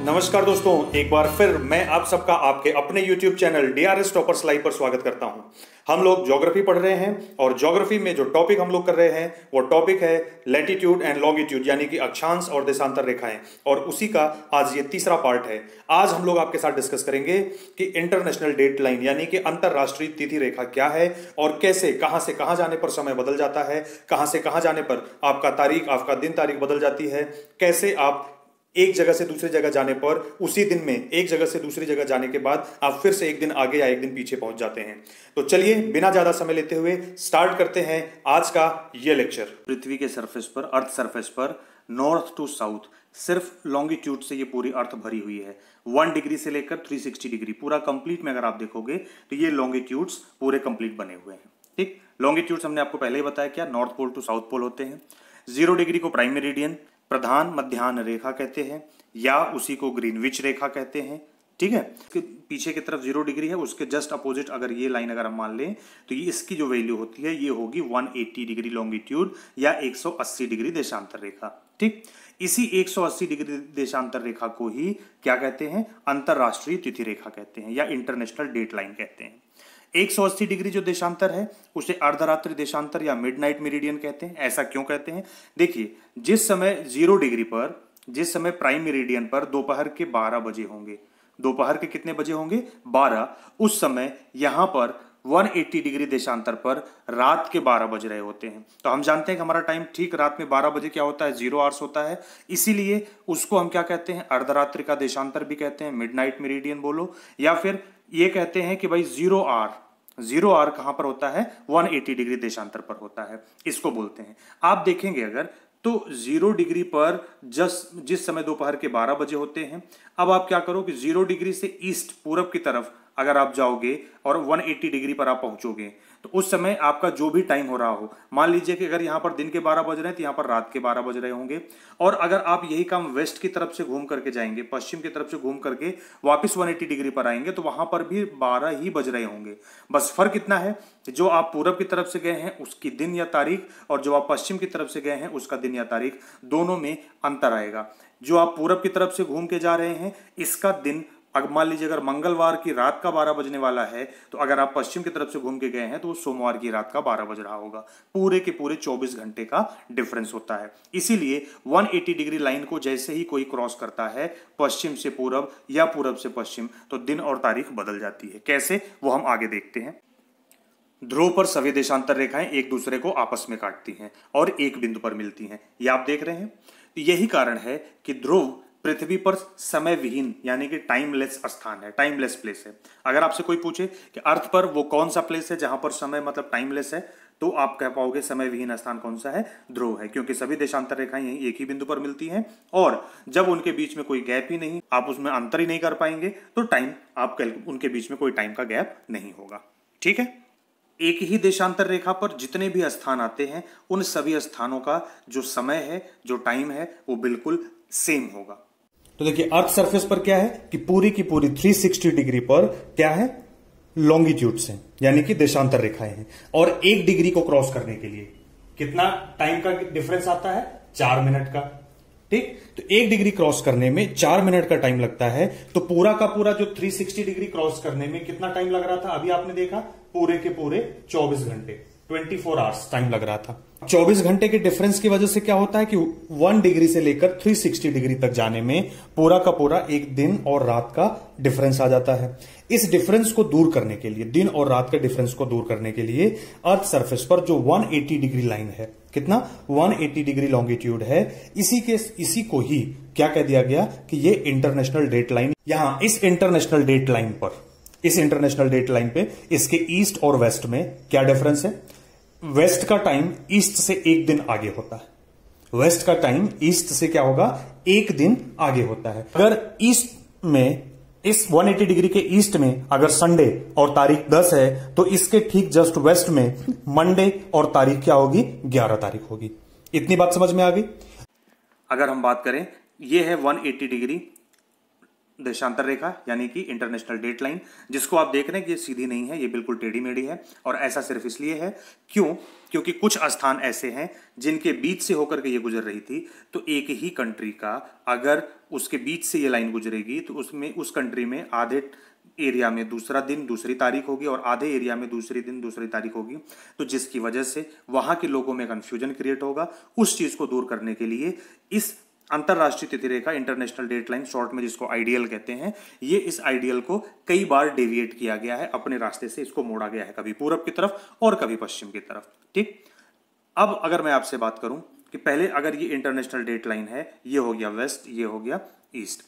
नमस्कार दोस्तों, एक बार फिर मैं आप सबका आपके अपने YouTube channel DRS toppers live पर स्वागत करता हूं। हम लोग ज्योग्राफी पढ़ रहे हैं और ज्योग्राफी में जो टॉपिक हम लोग कर रहे हैं वो टॉपिक है लैटिट्यूड एंड लॉन्गिट्यूड, यानी कि अक्षांश और देशांतर रेखाएं, और उसी का आज ये तीसरा पार्ट है। आज हम लोग आपके साथ डिस्कस करेंगे कि इंटरनेशनल डेट लाइन यानी कि अंतरराष्ट्रीय तिथि रेखा क्या है और कैसे कहां से कहां जाने पर समय बदल जाता है, कहां से कहां जाने पर आपका दिन तारीख बदल जाती है, कैसे आप एक जगह से दूसरी जगह जाने पर उसी दिन में एक जगह से दूसरी जगह जाने के बाद आप फिर से एक दिन आगे या एक दिन पीछे पहुंच जाते हैं। तो चलिए बिना ज्यादा समय लेते हुए स्टार्ट करते हैं आज का ये लेक्चर। पृथ्वी के सरफेस पर, अर्थ सरफेस पर नॉर्थ टू साउथ सिर्फ लॉन्गिट्यूड से ये पूरी अर्थ भरी हुई है। 1 डिग्री से लेकर 360 डिग्री पूरा कंप्लीट में अगर आप देखोगे तो ये लॉन्गिट्यूड्स पूरे कंप्लीट बने हुए हैं। ठीक, लॉन्गिट्यूड्स हमने आपको पहले ही बताया क्या, north pole to south pole होते हैं। 0 डिग्री को प्राइम मेरिडियन, प्रधान मध्याह्न रेखा कहते हैं या उसी को ग्रीनविच रेखा कहते हैं। ठीक है, इसके पीछे की तरफ 0 डिग्री है, उसके जस्ट अपोजिट अगर ये लाइन अगर हम मान लें तो ये इसकी जो वैल्यू होती है ये होगी 180 डिग्री लॉन्गिट्यूड या 180 डिग्री देशांतर रेखा। ठीक, इसी 180 डिग्री देशांतर रेखा को ही क्या कहते हैं, अंतरराष्ट्रीय तिथि रेखा कहते हैं या इंटरनेशनल डेट लाइन कहते हैं। 180 डिग्री जो देशांतर है उसे अर्धरात्रि देशांतर या मिडनाइट मेरिडियन कहते हैं। ऐसा क्यों कहते हैं? देखिए, जिस समय 0 डिग्री पर, जिस समय प्राइम मेरिडियन पर दोपहर के 12 बजे होंगे, दोपहर के कितने बजे होंगे? 12। उस समय यहां पर 180 डिग्री देशांतर पर रात के 12 बज रहे होते हैं। तो हम जानते हैं कि हमारा टाइम ठीक रात में 12 बजे क्या होता है, 0 आवर्स होता है। इसीलिए उसको हम क्या कहते हैं, अर्धरात्रि का देशांतर भी कहते हैं, मिडनाइट मेरिडियन बोलो, या फिर ये कहते हैं कि भाई 0 आवर कहां पर होता है, 180 डिग्री देशांतर पर होता है, इसको बोलते हैं। आप देखेंगे अगर तो 0 डिग्री पर जिस समय दोपहर के 12 बजे होते हैं, अब आप क्या करो कि 0 डिग्री से ईस्ट पूरब की तरफ अगर आप जाओगे और 180 डिग्री पर आप पहुंचोगे तो उस समय आपका जो भी टाइम हो रहा हो, मान लीजिए कि अगर यहां पर दिन के 12 बज रहे हैं तो यहां पर रात के 12 बज रहे होंगे। और अगर आप यही काम वेस्ट की तरफ से घूम करके जाएंगे, पश्चिम की तरफ से घूम करके वापस 180 डिग्री पर आएंगे तो वहां पर भी 12 ही बज रहे होंगे। बस फर्क इतना है, जो आप पूरब की तरफ से गए हैं उसकी दिन या तारीख और जो आप पश्चिम की तरफ से गए हैं उसका दिन या तारीख, दोनों में अंतर आएगा। जो आप पूरब की तरफ से घूम के जा रहे हैं इसका दिन, अगर मान लीजिए अगर मंगलवार की रात का 12 बजने वाला है तो अगर आप पश्चिम की तरफ से घूम के गए हैं तो वो सोमवार की रात का 12 बज रहा होगा। पूरे के पूरे 24 घंटे का डिफरेंस होता है। इसीलिए 180 डिग्री लाइन को जैसे ही कोई क्रॉस करता है पश्चिम से पूरब या पूरब से पश्चिम तो दिन और तारीख बदल जाती है। कैसे, वो हम आगे देखते हैं। ध्रुव पर सभी देशांतर रेखाएं एक दूसरे को आपस में काटती हैं और एक बिंदु पर मिलती हैं, ये आप देख रहे हैं। यही कारण है कि ध्रुव पृथ्वी पर समय विहीन यानी कि टाइमलेस स्थान है, टाइमलेस प्लेस है। अगर आपसे कोई पूछे कि अर्थ पर वो कौन सा प्लेस है जहां पर समय मतलब टाइमलेस है, तो आप कह पाओगे समय विहीन स्थान कौन सा है, ध्रुव है, क्योंकि सभी देशांतर रेखाएं यहीं एक ही बिंदु पर मिलती हैं और जब उनके बीच में कोई गैप ही नहीं, आप उसमें अंतर ही नहीं कर पाएंगे तो टाइम आप उनके बीच में कोई टाइम का गैप नहीं होगा। ठीक है, एक ही देशांतर रेखा पर जितने भी स्थान आते हैं उन सभी स्थानों का जो समय है, जो टाइम है, वो बिल्कुल सेम होगा। तो देखिए, अर्थ सरफेस पर क्या है कि पूरी की पूरी 360 डिग्री पर क्या है, लॉन्गिट्यूड्स हैं यानी कि देशांतर रेखाएं हैं। और 1 डिग्री को क्रॉस करने के लिए कितना टाइम का डिफरेंस आता है, 4 मिनट का। ठीक, तो 1 डिग्री क्रॉस करने में 4 मिनट का टाइम लगता है। तो पूरा का पूरा जो 360 डिग्री क्रॉस करने में कितना टाइम लग रहा था, अभी आपने देखा, पूरे के पूरे 24 घंटे, 24 आवर्स टाइम लग रहा था। 24 घंटे के डिफरेंस की वजह से क्या होता है कि 1 डिग्री से लेकर 360 डिग्री तक जाने में पूरा का पूरा एक दिन और रात का डिफरेंस आ जाता है। इस डिफरेंस को दूर करने के लिए, दिन और रात के डिफरेंस को दूर करने के लिए अर्थ सरफेस पर जो 180 डिग्री लाइन है, कितना, 180 डिग्री लॉन्गिट्यूड है, इसी को ही क्या कह दिया गया कि ये इंटरनेशनल डेट लाइन। यहां इस इंटरनेशनल डेट लाइन पर, इस इंटरनेशनल डेट लाइन पे इसके ईस्ट और वेस्ट में क्या डिफरेंस है, वेस्ट का टाइम ईस्ट से एक दिन आगे होता है। वेस्ट का टाइम ईस्ट से क्या होगा, एक दिन आगे होता है। अगर ईस्ट में, इस 180 डिग्री के ईस्ट में अगर संडे और तारीख 10 है तो इसके ठीक जस्ट वेस्ट में मंडे और तारीख क्या होगी, 11 तारीख होगी। इतनी बात समझ में आ गई। अगर हम बात करें, ये है 180 डिग्री देशांतर रेखा यानी कि इंटरनेशनल डेट लाइन, जिसको आप देख रहे हैं कि ये सीधी नहीं है, ये बिल्कुल टेढ़ी मेढ़ी है। और ऐसा सिर्फ इसलिए है क्योंकि कुछ स्थान ऐसे हैं जिनके बीच से होकर के ये गुजर रही थी। तो एक ही कंट्री का अगर उसके बीच से ये लाइन गुजरेगी तो उसमें उस कंट्री में आधे एरिया में दूसरा दिन दूसरी तारीख होगी और आधे एरिया में दूसरी दिन दूसरी तारीख होगी। तो जिसकी वजह से वहां के लोगों में कंफ्यूजन क्रिएट होगा। उस चीज को दूर करने के लिए इस अंतरराष्ट्रीय तिथि रेखा, इंटरनेशनल डेट लाइन शॉर्ट में जिसको आइडियल कहते हैं, ये इस आइडियल को कई बार डेविएट किया गया है, अपने रास्ते से इसको मोड़ा गया है, कभी पूरब की तरफ और कभी पश्चिम की तरफ। ठीक, अब अगर मैं आपसे बात करूं कि पहले अगर ये इंटरनेशनल डेट लाइन है, ये हो गया वेस्ट, ये हो गया ईस्ट।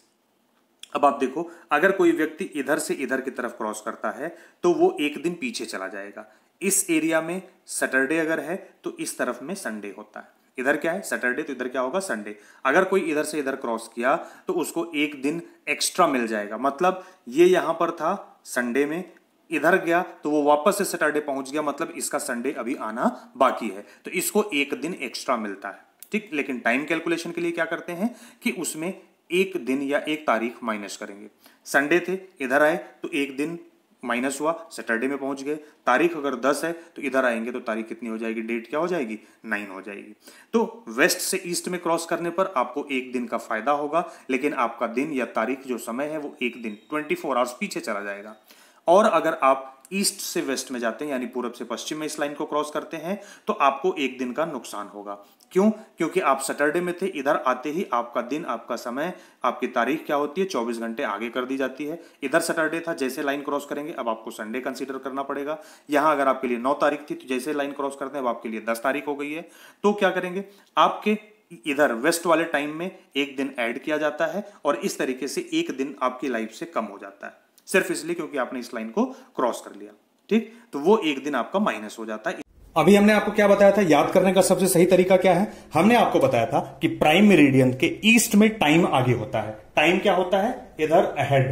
अब आप देखो, अगर कोई व्यक्ति इधर से इधर की तरफ क्रॉस करता है तो वो एक दिन पीछे चला जाएगा। इस एरिया में सैटरडे अगर है तो इस तरफ में संडे होता है। इधर क्या है सैटरडे, तो इधर क्या होगा संडे। अगर कोई इधर से इधर क्रॉस किया तो उसको एक दिन एक्स्ट्रा मिल जाएगा। मतलब ये यहां पर था संडे में, इधर गया तो वो वापस से सैटरडे पहुंच गया, मतलब इसका संडे अभी आना बाकी है, तो इसको एक दिन एक्स्ट्रा मिलता है। ठीक, लेकिन टाइम कैलकुलेशन के लिए क्या करते हैं कि उसमें एक दिन या एक तारीख माइनस करेंगे। संडे थे, इधर आए तो एक दिन माइनस हुआ, सैटरडे में पहुंच गए। तारीख अगर 10 है तो इधर आएंगे तो तारीख कितनी हो जाएगी, डेट क्या हो जाएगी, 9 हो जाएगी। तो वेस्ट से ईस्ट में क्रॉस करने पर आपको एक दिन का फायदा होगा, लेकिन आपका दिन या तारीख जो समय है वो एक दिन 24 आवर्स पीछे चला जाएगा। और अगर आप ईस्ट से वेस्ट में जाते हैं यानी पूरब से पश्चिम में इस लाइन को क्रॉस करते हैं तो आपको एक दिन का नुकसान होगा। क्यों? क्योंकि आप सैटरडे में थे, इधर आते ही आपका दिन, आपका समय, आपकी तारीख क्या होती है 24 घंटे आगे कर दी जाती है। इधर सैटरडे था, जैसे लाइन क्रॉस करेंगे अब आपको संडे कंसीडर करना पड़ेगा। यहां अगर आपके लिए 9 तारीख थी तो जैसे लाइन क्रॉस करते हैं अब आपके लिए 10 तारीख हो गई है। तो क्या करेंगे, आपके इधर वेस्ट वाले टाइम में एक दिन ऐड किया जाता है और इस तरीके से एक दिन आपकी लाइफ से कम हो जाता है, सिर्फ इसलिए क्योंकि आपने इस लाइन को क्रॉस कर लिया। ठीक, तो वो एक दिन आपका माइनस हो जाता है। अभी हमने आपको क्या बताया था, याद करने का सबसे सही तरीका क्या है? हमने आपको बताया था कि प्राइम मेरिडियन के ईस्ट में टाइम आगे होता है। टाइम क्या होता है, इधर अहेड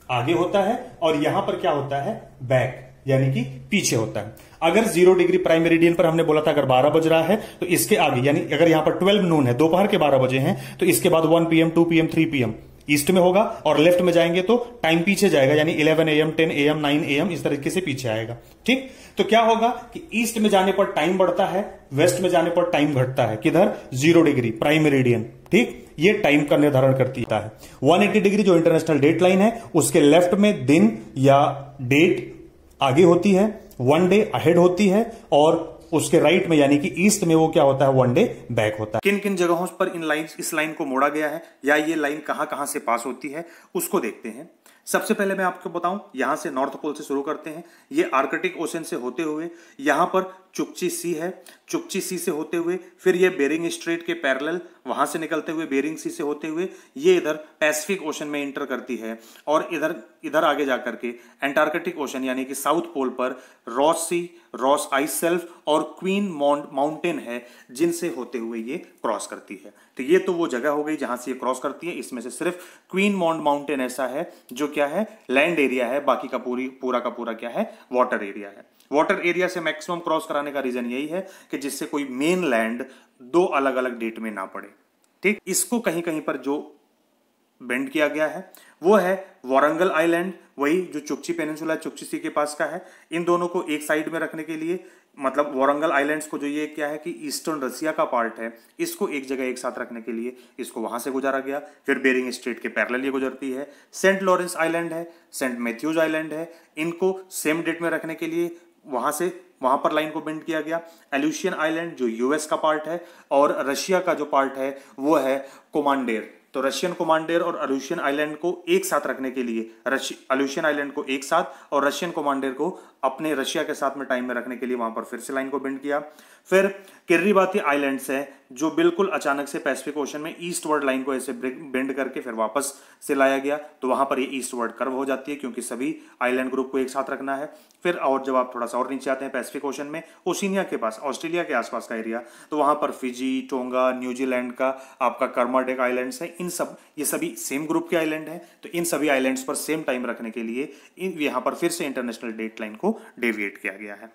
आगे होता है और यहां पर क्या होता है, बैक यानी कि पीछे होता है। अगर 0 डिग्री प्राइम मेरिडियन पर हमने बोला था अगर 12 बज रहा है तो इसके आगे, यानी अगर यहां पर 12 नून है, दोपहर के 12 बजे हैं, तो इसके बाद 1 PM 2 PM 3 PM ईस्ट में होगा और लेफ्ट में जाएंगे तो टाइम पीछे जाएगा, यानी 11 AM 10 AM 9 AM इस तरीके से पीछे आएगा। ठीक, तो क्या होगा कि ईस्ट में जाने पर टाइम बढ़ता है, वेस्ट में जाने पर टाइम घटता है। किधर, 0 डिग्री प्राइम मेरिडियन। ठीक, ये टाइम का निर्धारण करती है। 180 डिग्री जो इंटरनेशनल डेट लाइन है उसके लेफ्ट में दिन या डेट आगे होती है, 1 डे अहेड होती है, और उसके राइट में यानी कि ईस्ट में वो क्या होता है, 1 डे बैक होता है। किन किन जगहों पर इस लाइन को मोड़ा गया है या ये लाइन कहां कहां से पास होती है उसको देखते हैं। सबसे पहले मैं आपको बताऊं, यहां से नॉर्थ पोल से शुरू करते हैं। ये आर्कटिक ओशन से होते हुए यहां पर चुकची सी है, चुकची सी से होते हुए फिर ये बेरिंग स्ट्रेट के पैरेलल वहां से निकलते हुए बेरिंग सी से होते हुए ये इधर पैसिफिक ओशन में इंटर करती है और इधर आगे जाकर के एंटार्कटिक ओशन यानी कि साउथ पोल पर रॉस सी, रॉस आइस शेल्फ और क्वीन माउंटेन है जिनसे होते हुए ये क्रॉस करती है। तो ये तो वो जगह हो गई जहां से ये क्रॉस करती है। इसमें से सिर्फ क्वीन माउंटेन ऐसा है जो क्या है, लैंड एरिया है, बाकी का पूरा का पूरा क्या है, वाटर एरिया है। वाटर एरिया से मैक्सिमम क्रॉस कराने का रीजन यही है कि जिससे कोई मेन लैंड 2 अलग अलग डेट में ना पड़े। ठीक, इसको कहीं कहीं पर जो बेंड किया गया है वो है वारंगल आइलैंड, वही जो चुकची पेनिनसुला चुकची सी के पास का है। इन दोनों को एक साइड में रखने के लिए, मतलब वारंगल आइलैंड्स को जो ये क्या है कि ईस्टर्न रसिया का पार्ट है, इसको एक जगह एक साथ रखने के लिए इसको वहां से गुजारा गया। फिर बेरिंग स्ट्रेट के पैरेलल ये गुजरती है। सेंट लॉरेंस आइलैंड है, सेंट मैथ्यूज आइलैंड है, इनको सेम डेट में रखने के लिए वहां पर लाइन को बेंड किया गया। एल्यूशियन आइलैंड जो यूएस का पार्ट है और रशिया का जो पार्ट है वो है कोमांडेर। तो रशियन कोमांडेर और अल्यूशियन आइलैंड को एक साथ रखने के लिए, अल्यूशियन आइलैंड को एक साथ और रशियन कोमांडेर को अपने रशिया के साथ में टाइम में रखने के लिए वहां पर फिर से लाइन को बेंड किया। फिर किरिबाती आइलैंड्स है जो बिल्कुल अचानक से पैसिफिक ओशन में ईस्टवर्ड लाइन को ऐसे बेंड करके फिर वापस से लाया गया, तो वहां पर ये ईस्टवर्ड कर्व हो जाती है क्योंकि सभी आइलैंड ग्रुप को एक साथ रखना है। फिर और जब आप थोड़ा सा और नीचे आते हैं पैसिफिक ओशन में, ओशिनिया के पास, ऑस्ट्रेलिया के आसपास का एरिया, तो वहां पर फिजी, टोंगा, न्यूजीलैंड का आपका कर्माडेक आइलैंड्स है। ये सभी सेम ग्रुप के आइलैंड हैं, तो इन सभी आइलैंड्स पर सेम टाइम रखने के लिए यहां पर फिर से इंटरनेशनल डेट लाइन को डेविएट किया गया है।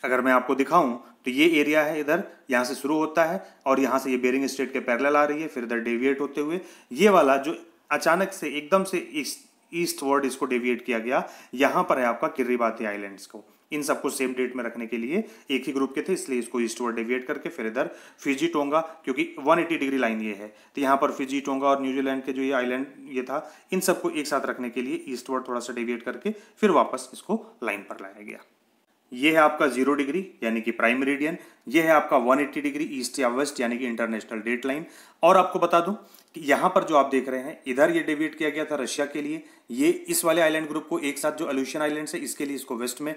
अगर मैं आपको दिखाऊं तो ये एरिया है, इधर यहां से शुरू होता है और यहां से ये बेरिंग स्ट्रेट के पैरेलल आ रही है, फिर इधर डेविएट होते हुए ये वाला जो अचानक से एकदम से ईस्टवर्ड इसको डेविएट किया गया। यहाँ पर है आपका किरिबाती आइलैंड्स को, इन सबको सेम डेट में रखने के लिए एक ही ग्रुप के थे, इसलिए इसको ईस्टवर्ड डेविएट करके फिर इधर फिजी टोंगा, क्योंकि 180 डिग्री लाइन ये है, तो यहाँ पर फिजी टोंगा और न्यूजीलैंड के जो ये आइलैंड ये था, इन सबको एक साथ रखने के लिए ईस्टवर्ड थोड़ा सा डेविएट करके फिर वापस इसको लाइन पर लाया गया। ये है आपका 0 डिग्री यानी कि प्राइम मेरिडियन, ये है आपका 180 डिग्री ईस्ट या वेस्ट यानी कि इंटरनेशनल डेट लाइन। और आपको बता दूं कि यहाँ पर जो आप देख रहे हैं इधर ये डेविएट किया गया था रशिया के लिए, ये इस वाले आइलैंड ग्रुप को एक साथ जो अल्यूशियन आइलैंड्स है इसके लिए इसको वेस्ट में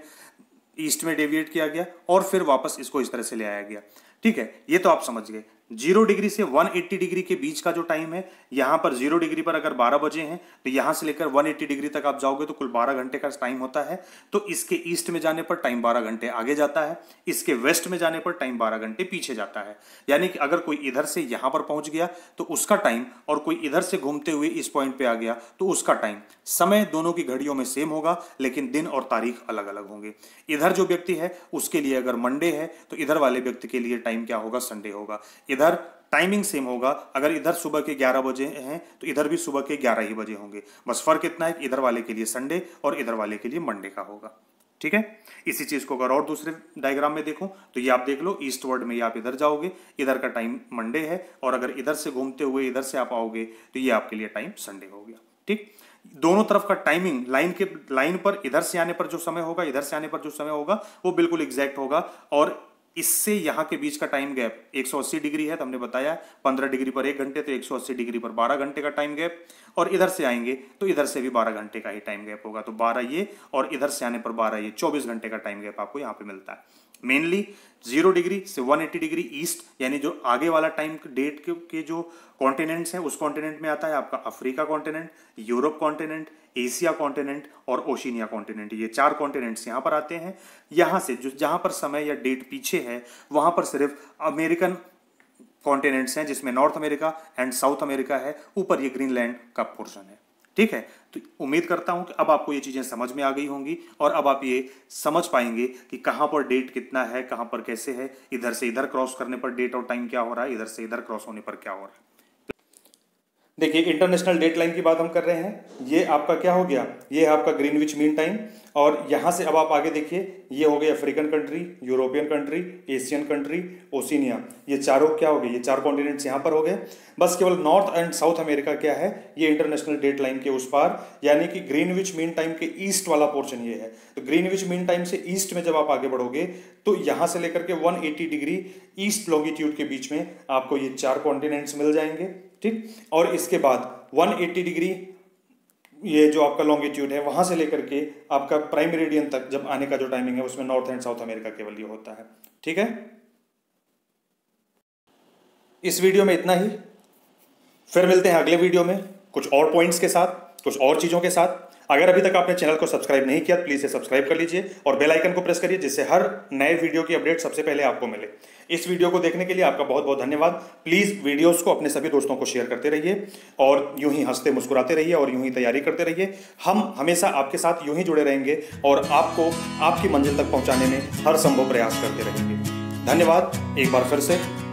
ईस्ट में डेविएट किया गया और फिर वापस इसको इस तरह से ले आया गया। ठीक है, ये तो आप समझ गए। 0 डिग्री से 180 डिग्री के बीच का जो टाइम है, यहाँ पर 0 डिग्री पर अगर 12 बजे हैं तो यहाँ से लेकर 180 डिग्री तक आप जाओगे तो कुल 12 घंटे का टाइम होता है। तो इसके ईस्ट में जाने पर टाइम 12 घंटे आगे जाता है, इसके वेस्ट में जाने पर टाइम 12 घंटे पीछे जाता है। यानी कि अगर कोई इधर से यहाँ पर पहुंच गया तो उसका टाइम, और कोई इधर से घूमते हुए इस पॉइंट पे आ गया तो उसका टाइम, समय दोनों की घड़ियों में सेम होगा लेकिन दिन और तारीख अलग अलग होंगे। इधर जो व्यक्ति है उसके लिए अगर मंडे है तो इधर वाले व्यक्ति के लिए टाइम क्या होगा, संडे होगा। इधर टाइमिंग सेम होगा, अगर इधर सुबह के 11 बजे हैं तो इधर भी सुबह के 11 ही बजे होंगे, बस फर्क इतना है कि इधर वाले के लिए संडे और इधर वाले के लिए मंडे का होगा। ठीक है, इसी चीज को अगर और दूसरे डायग्राम में देखो तो ये आप देख लो, ईस्टवर्ड में ये आप इधर जाओगे, इधर का टाइम मंडे है, और अगर इधर से घूमते हुए इधर से आप आओगे तो ये आपके लिए टाइम संडे हो गया। ठीक, दोनों तरफ का टाइमिंग लाइन पर इधर से आने पर जो समय होगा, इधर से आने पर जो समय होगा वो बिल्कुल एग्जैक्ट होगा। और इससे यहाँ के बीच का टाइम गैप 180 डिग्री है, तो हमने बताया 15 डिग्री पर 1 घंटे, तो 180 डिग्री पर 12 घंटे का टाइम गैप। और इधर से आएंगे तो इधर से भी 12 घंटे का ही टाइम गैप होगा, तो 12 ये और इधर से आने पर 12 ये, 24 घंटे का टाइम गैप आपको यहाँ पे मिलता है। मेनली 0 डिग्री से 180 डिग्री ईस्ट यानी जो आगे वाला टाइम डेट के जो कॉन्टिनेंट्स हैं उस कॉन्टिनेंट में आता है आपका Africa continent, Europe continent, Asia continent और ओशिनिया कॉन्टिनेंट। ये 4 कॉन्टिनेंट्स यहाँ पर आते हैं। यहाँ से जो जहाँ पर समय या डेट पीछे है वहाँ पर सिर्फ अमेरिकन कॉन्टिनेंट्स हैं, जिसमें north America and south America है, ऊपर ये ग्रीनलैंड का पोर्शन है। ठीक है, तो उम्मीद करता हूं कि अब आपको ये चीजें समझ में आ गई होंगी और अब आप ये समझ पाएंगे कि कहां पर डेट कितना है, कहां पर कैसे है, इधर से इधर क्रॉस करने पर डेट और टाइम क्या हो रहा है, इधर से इधर क्रॉस होने पर क्या हो रहा है। देखिए, इंटरनेशनल डेट लाइन की बात हम कर रहे हैं। ये आपका क्या हो गया, ये है आपका ग्रीनविच मीन टाइम। और यहां से अब आप आगे देखिए, ये हो गए African country, European country, Asian country, Oceania. ये चारों क्या हो गए, ये 4 कॉन्टिनेंट्स यहाँ पर हो गए। बस केवल नॉर्थ एंड साउथ अमेरिका क्या है, ये इंटरनेशनल डेट लाइन के उस पार, यानी कि ग्रीनविच मीन टाइम के ईस्ट वाला पोर्शन ये है। तो ग्रीनविच मीन टाइम से ईस्ट में जब आप आगे बढ़ोगे तो यहां से लेकर के 180 डिग्री ईस्ट लॉन्गिट्यूड के बीच में आपको ये 4 कॉन्टिनेंट्स मिल जाएंगे। ठीक, और इसके बाद 180 डिग्री ये जो आपका लॉन्गिट्यूड है वहां से लेकर के आपका प्राइम मेरिडियन तक जब आने का जो टाइमिंग है उसमें नॉर्थ एंड साउथ अमेरिका केवल ये होता है। ठीक है, इस वीडियो में इतना ही। फिर मिलते हैं अगले वीडियो में कुछ और पॉइंट्स के साथ, कुछ और चीजों के साथ। अगर अभी तक आपने चैनल को सब्सक्राइब नहीं किया प्लीज सब्सक्राइब कर लीजिए और बेल आइकन को प्रेस करिए, जिससे हर नए वीडियो की अपडेट सबसे पहले आपको मिले। इस वीडियो को देखने के लिए आपका बहुत बहुत धन्यवाद। प्लीज वीडियोस को अपने सभी दोस्तों को शेयर करते रहिए और यूं ही हंसते मुस्कुराते रहिए और यूं ही तैयारी करते रहिए। हम हमेशा आपके साथ यूं ही जुड़े रहेंगे और आपको आपकी मंजिल तक पहुंचाने में हर संभव प्रयास करते रहेंगे। धन्यवाद एक बार फिर से।